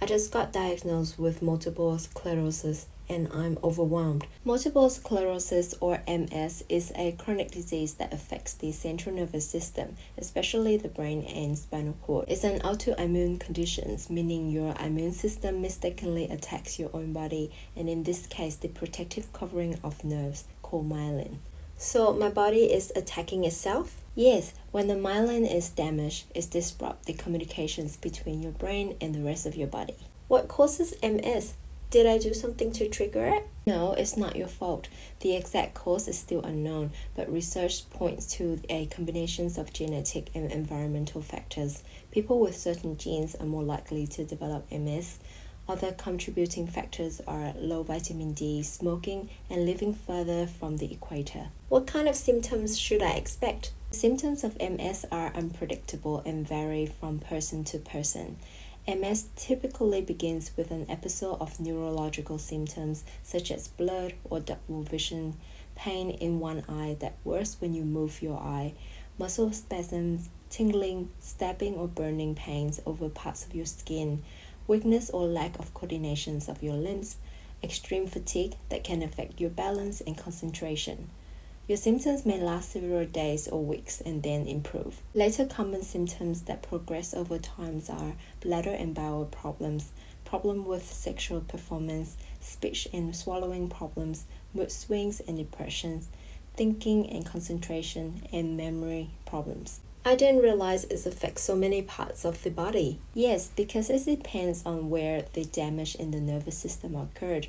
I just got diagnosed with multiple sclerosis and I'm overwhelmed. Multiple sclerosis, or MS, is a chronic disease that affects the central nervous system, especially the brain and spinal cord. It's an autoimmune condition, meaning your immune system mistakenly attacks your own body, and in this case, the protective covering of nerves called myelin. So my body is attacking itself? Yes, when the myelin is damaged, it disrupts the communications between your brain and the rest of your body. What causes MS? Did I do something to trigger it? No, it's not your fault. The exact cause is still unknown, but research points to a combination of genetic and environmental factors. People with certain genes are more likely to develop MS. Other contributing factors are low vitamin D, smoking, and living further from the equator. What kind of symptoms should I expect? Symptoms of MS are unpredictable and vary from person to person. MS typically begins with an episode of neurological symptoms such as blurred or double vision, pain in one eye that worsens when you move your eye, muscle spasms, tingling, stabbing or burning pains over parts of your skin, weakness or lack of coordination of your limbs, extreme fatigue that can affect your balance and concentration. Your symptoms may last several days or weeks and then improve. Later common symptoms that progress over time are bladder and bowel problems, problem with sexual performance, speech and swallowing problems, mood swings and depressions, thinking and concentration, and memory problems. I didn't realize it affects so many parts of the body. Yes, because it depends on where the damage in the nervous system occurred.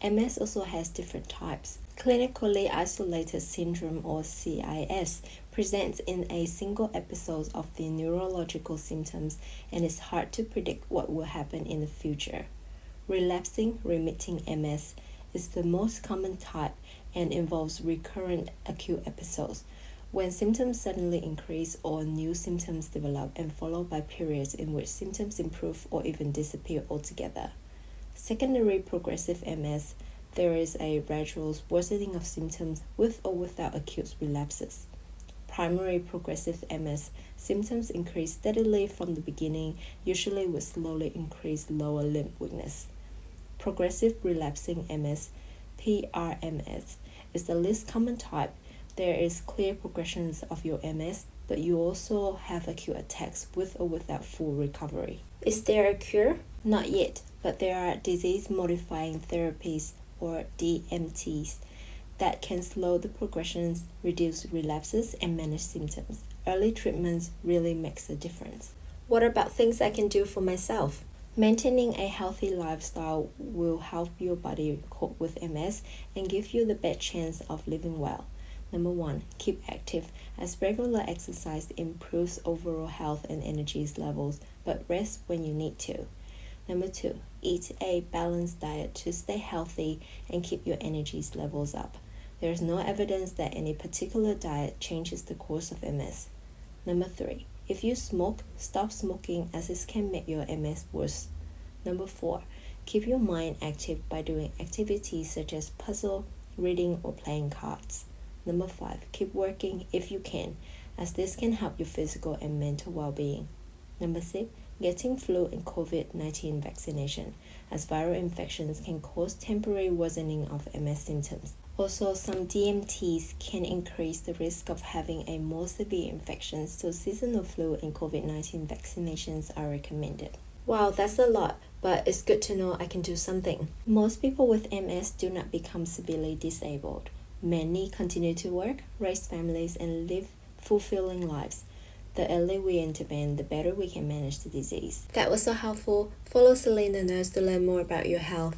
MS also has different types. Clinically isolated syndrome, or CIS, presents in a single episode of the neurological symptoms and is hard to predict what will happen in the future. Relapsing remitting MS is the most common type and involves recurrent acute episodes, when symptoms suddenly increase or new symptoms develop and followed by periods in which symptoms improve or even disappear altogether. Secondary progressive MS, there is a gradual worsening of symptoms with or without acute relapses. Primary progressive MS, symptoms increase steadily from the beginning, usually with slowly increased lower limb weakness. Progressive relapsing MS, PRMS, is the least common type. There is clear progression of your MS, but you also have acute attacks with or without full recovery. Is there a cure? Not yet, but there are disease-modifying therapies, or DMTs, that can slow the progressions, reduce relapses, and manage symptoms. Early treatments really makes a difference. What about things I can do for myself? Maintaining a healthy lifestyle will help your body cope with MS and give you the best chance of living well. Number 1, keep active, as regular exercise improves overall health and energy levels, but rest when you need to. Number 2, eat a balanced diet to stay healthy and keep your energy levels up. There is no evidence that any particular diet changes the course of MS. Number 3, if you smoke, stop smoking, as this can make your MS worse. Number 4, keep your mind active by doing activities such as puzzle, reading, or playing cards. Number 5, keep working if you can, as this can help your physical and mental well-being. Number 6, getting flu and COVID-19 vaccination, as viral infections can cause temporary worsening of MS symptoms. Also, some DMTs can increase the risk of having a more severe infection, so seasonal flu and COVID-19 vaccinations are recommended. Wow, that's a lot, but it's good to know I can do something. Most people with MS do not become severely disabled. Many continue to work, raise families, and live fulfilling lives. The earlier we intervene, the better we can manage the disease. That was so helpful. Follow Selena Nurse to learn more about your health.